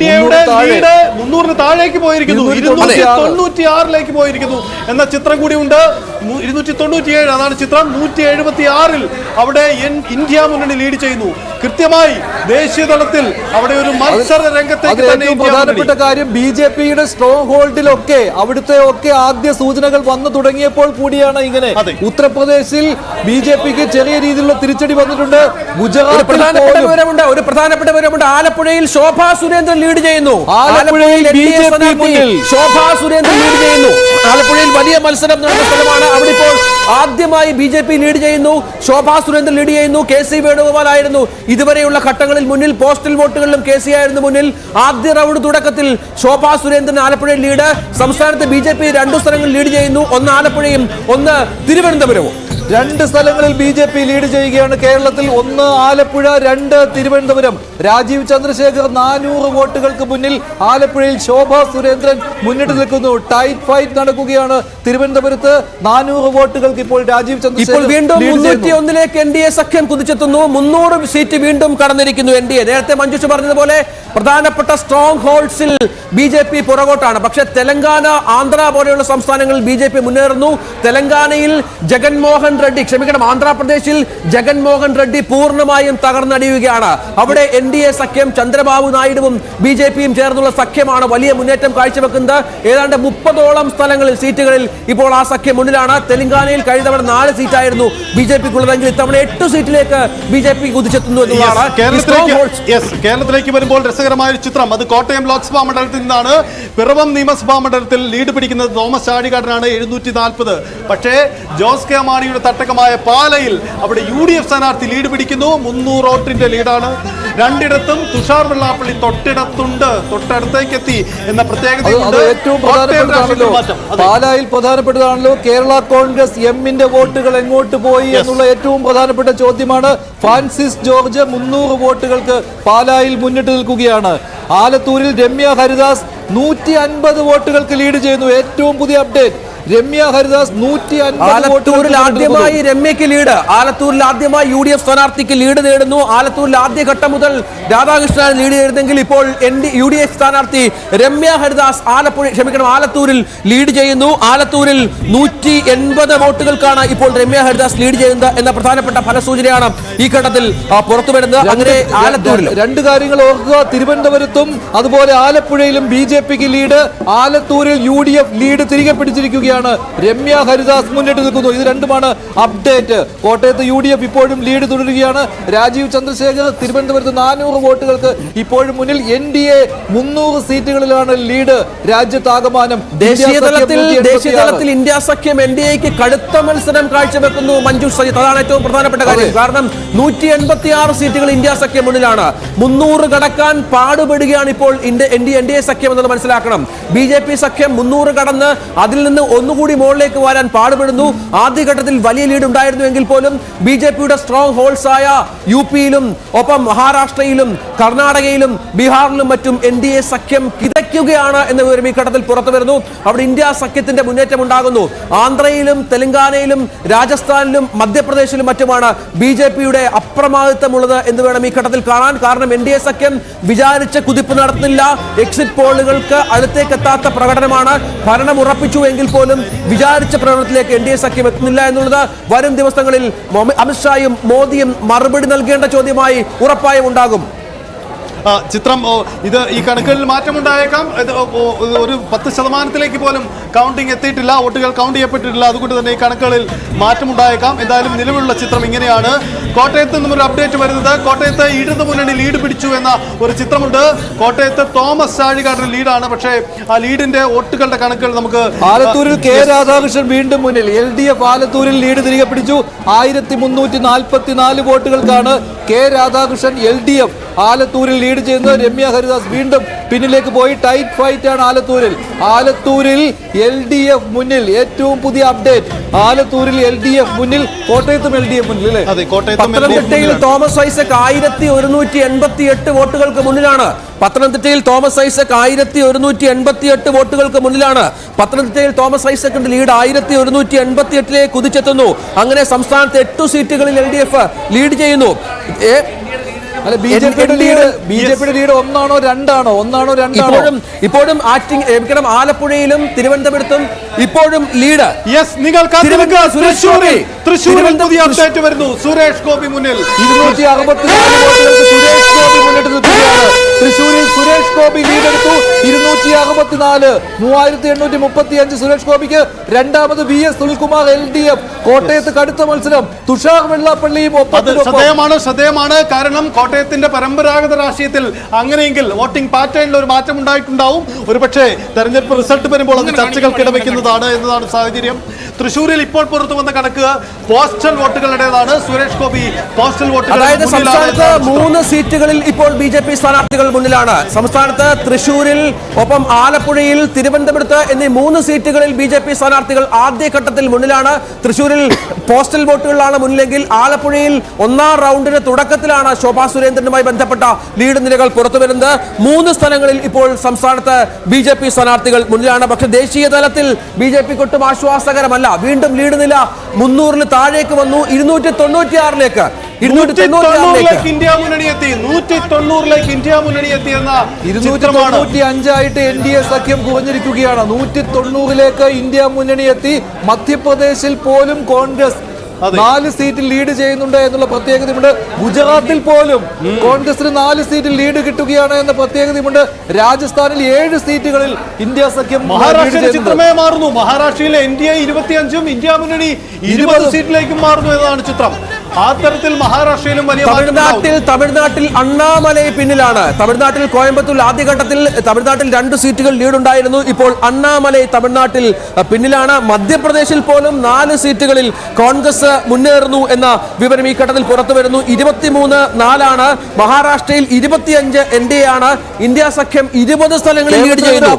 300 താഴേക്ക് പോയിരിക്കുന്നു, 296 പോയിരിക്കുന്നു എന്ന ചിത്രം കൂടി ഉണ്ട്. 297 അതാണ് ചിത്രം. 176 അവിടെ ഇന്ത്യ മുന്നണി ലീഡ് ചെയ്യുന്നു. കൃത്യമായി ദേശീയ തലത്തിൽ അവിടെ ഒരു മത്സര രംഗത്തേക്ക് തന്നെ പ്രധാനപ്പെട്ട കാര്യം ബി.ജെ.പിയുടെ സ്ട്രോങ് ഹോൾഡിലൊക്കെ അവിടുത്തെ ആദ്യ സൂചനകൾ വന്നു തുടങ്ങിയപ്പോൾ കൂടിയാണ് ഇങ്ങനെ. ഉത്തർപ്രദേശിൽ ബി.ജെ.പിക്ക് ചെറിയ രീതിയിലുള്ള തിരിച്ചടി വന്നിട്ടുണ്ട്. ഗുജറാത്തിൽ ഒരു പ്രധാനപ്പെട്ട വിവരമുണ്ട്. ആലപ്പുഴയിൽ ശോഭാ സുരേന്ദ്രൻ ലീഡ് ചെയ്യുന്നു. ആലപ്പുഴയിൽ ശോഭാ സുരേന്ദ്രൻ ലീഡ് ചെയ്യുന്നു. ആലപ്പുഴയിൽ വലിയ മത്സരം നടന്ന സ്ഥലമാണ്. അവിടെ ഇപ്പോൾ ആദ്യമായി ബി.ജെ.പി ലീഡ് ചെയ്യുന്നു. ശോഭാ സുരേന്ദ്രൻ ലീഡ് ചെയ്യുന്നു. കെ.സി. വേണുഗോപാൽ ആയിരുന്നു ഇതുവരെയുള്ള ഘട്ടങ്ങളിൽ മുന്നിൽ. പോസ്റ്റൽ വോട്ടുകളിലും കെ.സി. ആയിരുന്നു മുന്നിൽ. ആദ്യ റൗണ്ട് തുടക്കത്തിൽ ശോഭാ സുരേന്ദ്രൻ ആലപ്പുഴയിൽ ലീഡ്. സംസ്ഥാനത്ത് ബി.ജെ.പി 2 സ്ഥലങ്ങളിൽ ലീഡ് ചെയ്യുന്നു. ഒന്ന് ആലപ്പുഴയും ഒന്ന് തിരുവനന്തപുരവും. 2 സ്ഥലങ്ങളിൽ ബി.ജെ.പി ലീഡ് ചെയ്യുകയാണ്. കേരളത്തിൽ 1 ആലപ്പുഴ, 2 തിരുവനന്തപുരം. രാജീവ് ചന്ദ്രശേഖർ 400 വോട്ടുകൾക്ക് മുന്നിൽ. ആലപ്പുഴയിൽ ശോഭാ സുരേന്ദ്രൻ മുന്നിട്ട് നിൽക്കുന്നു. ടൈറ്റ് ഫൈറ്റ് നടക്കുകയാണ്. തിരുവനന്തപുരത്ത് 400 വോട്ടുകൾക്ക് ഇപ്പോൾ രാജീവ് ചന്ദ്രശേഖർ വീണ്ടും 301 എൻ.ഡി.എ സഖ്യം കുതിച്ചെത്തുന്നു. 300 സീറ്റ് വീണ്ടും കടന്നിരിക്കുന്നു എൻ.ഡി.എ. നേരത്തെ മഞ്ജുഷ പറഞ്ഞതുപോലെ പ്രധാനപ്പെട്ട സ്ട്രോങ് ഹോൾഡ്സിൽ ബി.ജെ.പി പുറകോട്ടാണ്. പക്ഷേ തെലങ്കാന, ആന്ധ്ര പോലെയുള്ള സംസ്ഥാനങ്ങളിൽ ബി.ജെ.പി മുന്നേറുന്നു. തെലങ്കാനയിൽ ജഗൻമോഹൻ റെഡ്ഡി, ആന്ധ്രാപ്രദേശിൽ ജഗൻമോഹൻ റെഡ്ഡി പൂർണ്ണമായും തകർന്നടിയുകയാണ്. അവിടെ എൻ.ഡി.എ സഖ്യം ചന്ദ്രബാബു നായിഡുവും ബി.ജെ.പിയും ചേർന്നുള്ള സഖ്യമാണ് വലിയ മുന്നേറ്റം കാഴ്ചവെക്കുന്നത്. ഏതാണ്ട് 30ഓളം സ്ഥലങ്ങളിൽ, സീറ്റുകളിൽ ഇപ്പോൾ ആ സഖ്യം മുന്നിലാണ്. തെലങ്കാനയിൽ കഴിഞ്ഞ തവണ 4 സീറ്റായിരുന്നു ബി.ജെ.പിക്കുള്ളതെങ്കിൽ ഇത്തവണ 8 സീറ്റിലേക്ക് ബി.ജെ.പി കുതിച്ചെത്തുന്നു എന്നുള്ളതാണ്. കേരളത്തിലേക്ക് വരുമ്പോൾ രസകരമായ ഒരു ചിത്രം അത് കോട്ടയം ലോക്സഭാ മണ്ഡലത്തിൽ നിന്നാണ്. പിറവം നിയമസഭാ മണ്ഡലത്തിൽ ലീഡ് പിടിക്കുന്നത് തോമസ് ചാഴികാടനാണ് 740. പക്ഷേ ജോസ് കെ മാണിയുടെ തട്ടകമായ പാലയിൽ അവിടെ UDF സ്ഥാനാർത്ഥി ലീഡ് പിടിക്കുന്നു. 300 വോട്ടിന്റെ ലീഡാണ്. 2ഇടത്തും തുഷാർ വെള്ളാപ്പള്ളി തൊട്ടടുത്തേക്ക് എത്തി എന്ന പ്രത്യേകതയുണ്ട്. പാലായിൽ പ്രധാനപ്പെട്ടതാണല്ലോ. കേരള കോൺഗ്രസ് എമ്മിന്റെ വോട്ടുകൾ എങ്ങോട്ട് പോയി എന്നുള്ള ഏറ്റവും പ്രധാനപ്പെട്ട ചോദ്യമാണ്. ഫ്രാൻസിസ് ജോർജ് 300 വോട്ടുകൾക്ക് പാലായിൽ മുന്നിട്ട് നിൽക്കുകയാണ്. ആലത്തൂരിൽ രമ്യ ഹരിദാസ് 150 വോട്ടുകൾക്ക് ലീഡ് ചെയ്യുന്നു. ഏറ്റവും പുതിയ അപ്ഡേറ്റ്, രമ്യ ഹരിദാസ് 150 ആലത്തൂരിൽ ആദ്യമായി രമ്യക്ക് ലീഡ്. ആലത്തൂരിൽ ആദ്യമായി UDF സ്ഥാനാർത്ഥിക്ക് ലീഡ് നേടുന്നു. ആലത്തൂരിൽ ആദ്യഘട്ടം മുതൽ രാധാകൃഷ്ണൻ ലീഡ് നേടുന്നെങ്കിൽ ഇപ്പോൾ UDF സ്ഥാനാർത്ഥി രമ്യ ഹരിദാസ് ആലത്തൂരിൽ ലീഡ് ചെയ്യുന്നു. ആലത്തൂരിൽ 180 വോട്ടുകൾക്കാണ് ഇപ്പോൾ രമ്യ ഹരിദാസ് ലീഡ് ചെയ്യുന്നത് എന്ന പ്രധാനപ്പെട്ട ഫലസൂചനയാണ് ഈ ഘട്ടത്തിൽ പുറത്തു വരുന്നത്. അങ്ങനെ ആലത്തൂരിൽ 2 കാര്യങ്ങൾ ഓർക്കുക. തിരുവനന്തപുരത്തും അതുപോലെ ആലപ്പുഴയിലും ബി.ജെ.പിക്ക് ലീഡ്. ആലത്തൂരിൽ UDF ലീഡ് തിരികെ പിടിച്ചിരിക്കുകയാണ്. രമ്യ ഹരിദാസ് മുന്നിട്ട് നിൽക്കുന്നു. ഇത് രണ്ടുമാണ് അപ്ഡേറ്റ്. കോട്ടയത്ത് UDF ഇപ്പോഴും ലീഡ് തുടരുകയാണ്. രാജീവ് ചന്ദ്രശേഖർ തിരുവനന്തപുരത്ത് 400 വോട്ടുകൾക്ക് ഇപ്പോഴും മുന്നിൽ. NDA 300 സീറ്റുകളിലാണ് ലീഡ് രാജ്യത്താകമാനം. ദേശീയ തലത്തിൽ ഇന്ത്യ സഖ്യം NDAക്ക് കടുത്ത മത്സരം കാഴ്ചവെക്കുന്നു. മഞ്ജു സജിത്ത്, അതാണ് ഏറ്റവും പ്രധാനപ്പെട്ട കാര്യം. കാരണം 186 സീറ്റുകൾ ഇന്ത്യ സഖ്യം മുന്നിലാണ്. 300 കടക്കാൻ പാടുപെടുകയാണ് ഇപ്പോൾ NDA സഖ്യം എന്നത് മനസ്സിലാക്കണം. ബി.ജെ.പി സഖ്യം 300 കടന്ന് അതിൽ നിന്ന് ഒന്നുകൂടി മുകളിലേക്ക് വരാൻ പാടുപെടുന്നു. ആദ്യഘട്ടത്തിൽ വലിയ ലീഡ് ഉണ്ടായിരുന്നു എങ്കിൽ പോലും ബി.ജെ.പിയുടെ സ്ട്രോങ് ഹോൾഡ്സ് ആയ UP-യിലും ഒപ്പം മഹാരാഷ്ട്രയിലും കർണാടകയിലും ബീഹാറിലും മറ്റും NDA സഖ്യം കിതയ്ക്കുകയാണ് എന്ന വിവരം ഈ ഘട്ടത്തിൽ പുറത്തു വരുന്നു. അവിടെ ഇന്ത്യ സഖ്യത്തിന്റെ മുന്നേറ്റം ഉണ്ടാകുന്നു. ആന്ധ്രയിലും തെലങ്കാനയിലും രാജസ്ഥാനിലും മധ്യപ്രദേശിലും മറ്റുമാണ് ബി.ജെ.പിയുടെ അപ്രമാദിത്വമുള്ളത് എന്ന് വേണം ഈ ഘട്ടത്തിൽ കാണാൻ. കാരണം NDA സഖ്യം വിചാരിച്ച കുതിപ്പ് നടത്തുന്നില്ല. എക്സിറ്റ് പോളുകൾക്ക് അടുത്തേക്ക് എത്താത്ത പ്രകടനമാണ്. ഭരണം ഉറപ്പിച്ചു എങ്കിൽ പോലും വിചാരിച്ച പ്രകടനത്തിലേക്ക് NDA സഖ്യം എത്തുന്നില്ല എന്നുള്ളത് വരും ദിവസങ്ങളിൽ അമിത്ഷായും മോദിയും മറുപടി നൽകേണ്ട ചോദ്യമായി ഉറപ്പായും ഉണ്ടാകും. ചിത്രം ഇത് ഈ കണക്കുകളിൽ മാറ്റമുണ്ടായേക്കാം. ഒരു 10% പോലും കൗണ്ടിങ് എത്തിയിട്ടില്ല, വോട്ടുകൾ കൗണ്ട് ചെയ്യപ്പെട്ടിട്ടില്ല. അതുകൊണ്ട് തന്നെ ഈ കണക്കുകളിൽ മാറ്റമുണ്ടായേക്കാം. എന്തായാലും നിലവിലുള്ള ചിത്രം ഇങ്ങനെയാണ്. കോട്ടയത്ത് നിന്നും ഒരു അപ്ഡേറ്റ് വരുന്നത്, കോട്ടയത്ത് ഇടതു മുന്നണി ലീഡ് പിടിച്ചു എന്ന ഒരു ചിത്രമുണ്ട്. കോട്ടയത്ത് തോമസ് ചാഴികാടൻ ലീഡാണ്. പക്ഷേ ആ ലീഡിന്റെ വോട്ടുകളുടെ കണക്കുകൾ നമുക്ക് ആലത്തൂരിൽ കെ രാധാകൃഷ്ണൻ വീണ്ടും മുന്നിൽ. LDF ആലത്തൂരിൽ ലീഡ് തിരികെ പിടിച്ചു. 1344 വോട്ടുകൾക്കാണ് കെ രാധാകൃഷ്ണൻ LDF ആലത്തൂരിൽ ലീഡ് ചെയ്യുന്നത്. രമ്യ ഹരിദാസ് വീണ്ടും പിന്നിലേക്ക് പോയി. ടൈറ്റ് ഫൈറ്റ് ആണ് ആലത്തൂരിൽ LDF മുന്നിൽ. ഏറ്റവും പുതിയ അപ്ഡേറ്റ്, ആലത്തൂരിൽ LDF മുന്നിൽ, കോട്ടയത്തും LDF മുന്നിൽ. പത്തനംതിട്ടയിൽ തോമസ് ഐസക് 1188 വോട്ടുകൾക്ക് മുന്നിലാണ്. പത്തനംതിട്ടയിൽ തോമസ് ഐസക് 1188 വോട്ടുകൾക്ക് മുന്നിലാണ്. പത്തനംതിട്ടയിൽ തോമസ് ഐസക്കിന്റെ ലീഡ് 1188 കുതിച്ചെത്തുന്നു. അങ്ങനെ സംസ്ഥാനത്ത് 8 സീറ്റുകളിൽ LDF ലീഡ് ചെയ്യുന്നു. അല്ല ബി.ജെ.പിയുടെ ലീഡ് ഒന്നാണോ രണ്ടാണോ? ഇപ്പോഴും ആലപ്പുഴയിലും തിരുവനന്തപുരത്തും ഇപ്പോഴും ലീഡ്. നിങ്ങൾ തൃശ്ശൂരിൽ പുതിയ അപ്ഡേറ്റ് വരുന്നു. സുരേഷ് ഗോപി മുന്നിൽ 264 വോട്ടുകൾക്ക് സുരേഷ് ഗോപി മുന്നിട്ട് നിൽക്കുകയാണ്. തൃശ്ശൂരിൽ സുരേഷ് ഗോപി ലീഡെടുത്തു 264, 3835 സുരേഷ് ഗോപിക്ക്. രണ്ടാമത് VS സുനിൽകുമാർ LDF. കോട്ടയത്ത് കടുത്ത മത്സരം. തുഷാർ വെള്ളാപ്പള്ളിയും ശ്രദ്ധേയമാണ്. കാരണം കോട്ടയത്തിന്റെ പരമ്പരാഗത രാഷ്ട്രീയത്തിൽ അങ്ങനെയെങ്കിൽ വോട്ടിംഗ് പാറ്റേണിൽ ഒരു മാറ്റം ഉണ്ടായിട്ടുണ്ടാവും. ഒരുപക്ഷെ തെരഞ്ഞെടുപ്പ് റിസൾട്ട് വരുമ്പോൾ അത് ചർച്ചകൾക്ക് ഇടവെക്കുന്നതാണ് എന്നതാണ് സാഹചര്യം. തൃശ്ശൂരിൽ ഇപ്പോൾ പുറത്തു വന്ന കണക്ക് പോസ്റ്റൽ വോട്ടുകളുടേതാണ്. സുരേഷ് ഗോപി പോസ്റ്റൽ വോട്ടുകൾ, അതായത് സംസ്ഥാനത്ത് 3 സീറ്റുകളിൽ ഇപ്പോൾ BJP സ്ഥാനാർത്ഥികൾ മുന്നിലാണ്. സംസ്ഥാനത്ത് തൃശ്ശൂരിൽ, ഒപ്പം ആലപ്പുഴയിൽ, തിരുവനന്തപുരത്ത് എന്നീ 3 സീറ്റുകളിൽ BJP സ്ഥാനാർത്ഥികൾ ആദ്യഘട്ടത്തിൽ മുന്നിലാണ്. തൃശ്ശൂരിൽ പോസ്റ്റൽ വോട്ടുകളിലാണ് മുന്നിലെങ്കിൽ ആലപ്പുഴയിൽ 1ാം റൗണ്ടിന് തുടക്കത്തിലാണ് ശോഭാ സുരേന്ദ്രനുമായി ബന്ധപ്പെട്ട ലീഡ് നിലകൾ പുറത്തുവരുന്നത്. 3 സ്ഥലങ്ങളിൽ ഇപ്പോൾ സംസ്ഥാനത്ത് BJP സ്ഥാനാർത്ഥികൾ മുന്നിലാണ്. പക്ഷെ ദേശീയ തലത്തിൽ BJPക്ക് ഒട്ടും ആശ്വാസകരമല്ല. വീണ്ടും ലീഡ് നില 300-ന് താഴേക്ക് വന്നു. 296-ലേക്ക് ഇന്ത്യ മുന്നണി എത്തി. 190-ലേക്ക് ഇന്ത്യ മുന്നണി എത്തി എന്ന 295 NDA സഖ്യം കുറഞ്ഞിരിക്കുകയാണ്. 190-ലേക്ക് ഇന്ത്യ മുന്നണി എത്തി. മധ്യപ്രദേശിൽ പോലും കോൺഗ്രസ് 4 സീറ്റിൽ ലീഡ് ചെയ്യുന്നുണ്ട് എന്നുള്ള പ്രത്യേകതയുണ്ട്. ഗുജറാത്തിൽ പോലും കോൺഗ്രസിന് 4 സീറ്റിൽ ലീഡ് കിട്ടുകയാണ് എന്ന പ്രത്യേകതയുണ്ട്. രാജസ്ഥാനിൽ 7 സീറ്റുകളിൽ ഇന്ത്യ സഖ്യം. മഹാരാഷ്ട്രയിലെ ചിത്രമേ മാറുന്നു. മഹാരാഷ്ട്രയിലെ NDA 25-ഉം ഇന്ത്യ മുന്നണി 20 സീറ്റിലേക്കും മാറുന്നു എന്നതാണ് ചിത്രം. ആ തരത്തിൽ മഹാരാഷ്ട്രയിലും വലിയ തമിഴ്നാട്ടിൽ അണ്ണാമലൈ പിന്നിലാണ്. തമിഴ്നാട്ടിൽ കോയമ്പത്തൂർ ആദ്യഘട്ടത്തിൽ തമിഴ്നാട്ടിൽ 2 സീറ്റുകൾ ലീഡ് ഉണ്ടായിരുന്നു. ഇപ്പോൾ അണ്ണാമലൈ തമിഴ്നാട്ടിൽ പിന്നിലാണ്. മധ്യപ്രദേശിൽ പോലും 4 സീറ്റുകളിൽ കോൺഗ്രസ് മുന്നേറുന്നു എന്ന വിവരം ഈ ഘട്ടത്തിൽ പുറത്തു വരുന്നു. 23-4 മഹാരാഷ്ട്രയിൽ 25 NDA ആണ്. ഇന്ത്യ സഖ്യം 20 സ്ഥലങ്ങളിൽ ലീഡ് ചെയ്യുന്നു.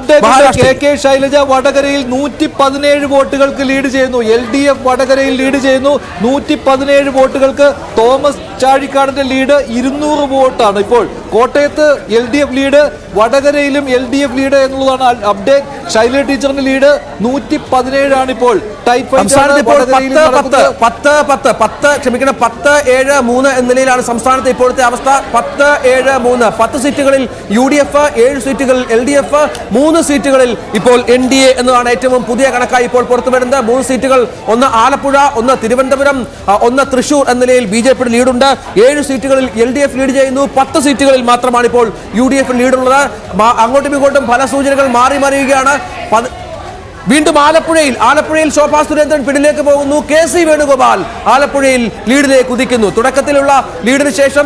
KK ശൈലജ വടകരയിൽ 117 വോട്ടുകൾക്ക് ലീഡ് ചെയ്യുന്നു. LDF വടകരയിൽ ലീഡ് ചെയ്യുന്നു 117 വോട്ടുകൾക്ക്. തോമസ് ചാഴിക്കാടിന്റെ ലീഡ് 200 വോട്ടാണ്. ഇപ്പോൾ കോട്ടയത്ത് LDF ലീഡ്, വടകരയിലും LDF ലീഡ് എന്നുള്ളതാണ് അപ്ഡേറ്റ്. ശൈലജ ടീച്ചറിന്റെ ലീഡ് 117 ആണ്. ഇപ്പോൾ ടൈപ്പ് 10-7-3 എന്ന നിലയിലാണ് സംസ്ഥാനത്തെ ഇപ്പോഴത്തെ അവസ്ഥ. 10-7-3 10 സീറ്റുകളിൽ UDF, 7 സീറ്റുകളിൽ LDF, 3 സീറ്റുകളിൽ ഇപ്പോൾ NDA എന്നതാണ് ഏറ്റവും പുതിയ കണക്കായി ഇപ്പോൾ പുറത്തു വരുന്നത്. 3 സീറ്റുകൾ, ഒന്ന് ആലപ്പുഴ, ഒന്ന് തിരുവനന്തപുരം, ഒന്ന് തൃശൂർ എന്ന നിലയിൽ BJPയുടെ ലീഡുണ്ട്. 7 സീറ്റുകളിൽ LDF ലീഡ് ചെയ്യുന്നു. 10 സീറ്റുകളിൽ മാത്രമാണ് ഇപ്പോൾ UDF ലീഡുള്ളത്. അങ്ങോട്ടും ഇങ്ങോട്ടും ഫലസൂചനകൾ മാറി മറിയുകയാണ്. വീണ്ടും ആലപ്പുഴയിൽ ശോഭാ സുരേന്ദ്രൻ പിന്നിലേക്ക് പോകുന്നു. KC വേണുഗോപാൽ ആലപ്പുഴയിൽ ലീഡിലേക്ക് കുതിക്കുന്നു. തുടക്കത്തിലുള്ള ലീഡിന് ശേഷം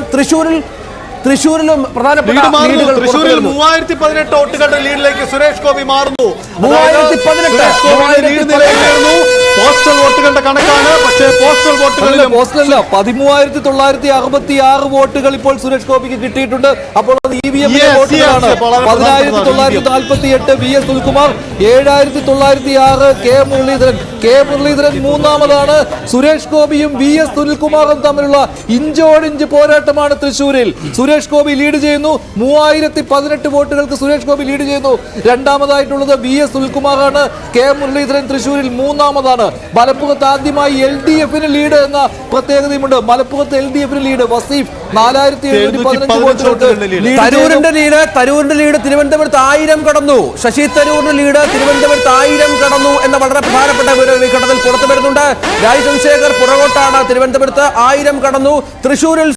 തൃശ്ശൂരിലും പ്രധാനപ്പെട്ട 3018 വോട്ടുകളുടെ ലീഡിലേക്ക് സുരേഷ് ഗോപി മാറുന്നു. 3018 പോസ്റ്റൽ വോട്ടുകളുടെ കണക്കാണ്. പക്ഷേ പോസ്റ്റൽ വോട്ടുകളിൽ 13966 വോട്ടുകൾ ഇപ്പോൾ സുരേഷ് ഗോപിക്ക് കിട്ടിയിട്ടുണ്ട്. അപ്പോൾ അത് EVM വോട്ടുകളാണ്. 10948 VS Sunilkumar, 7906 K Muraleedharan മൂന്നാമതാണ്. Suresh ഗോപിയും VS സുനിൽകുമാറും തമ്മിലുള്ള ഇഞ്ചോടിഞ്ച് പോരാട്ടമാണ് തൃശ്ശൂരിൽ. സുരേഷ് ഗോപി ലീഡ് ചെയ്യുന്നു. 3018 വോട്ടുകൾക്ക് സുരേഷ് ഗോപി ലീഡ് ചെയ്യുന്നു. രണ്ടാമതായിട്ടുള്ളത് VS സുനിൽകുമാറാണ്. K മുരളീധരൻ തൃശ്ശൂരിൽ മൂന്നാമതാണ്. മലപ്പുറത്ത് ആദ്യമായി LDFന് ലീഡ് എന്ന പ്രത്യേകതയുമുണ്ട്. മലപ്പുറത്ത് LDFന് ലീഡ്. വസീഫ് 4715 വോട്ടുകൾക്ക്. തരൂരിന്റെ ലീഡ് തിരുവനന്തപുരത്ത് 1000 കടന്നു. ശശി തരൂരിന്റെ ലീഡ് തിരുവനന്തപുരത്ത് 1000 കടന്നു എന്ന വളരെ പ്രധാനപ്പെട്ട വിവരം ഈ ഘട്ടത്തിൽ പുറത്തു വരുന്നുണ്ട്. രാജ് ചന്ദ്രശേഖർ പുറകോട്ടാണ്. തിരുവനന്തപുരത്ത് 1000 കടന്നു. തൃശ്ശൂരിൽ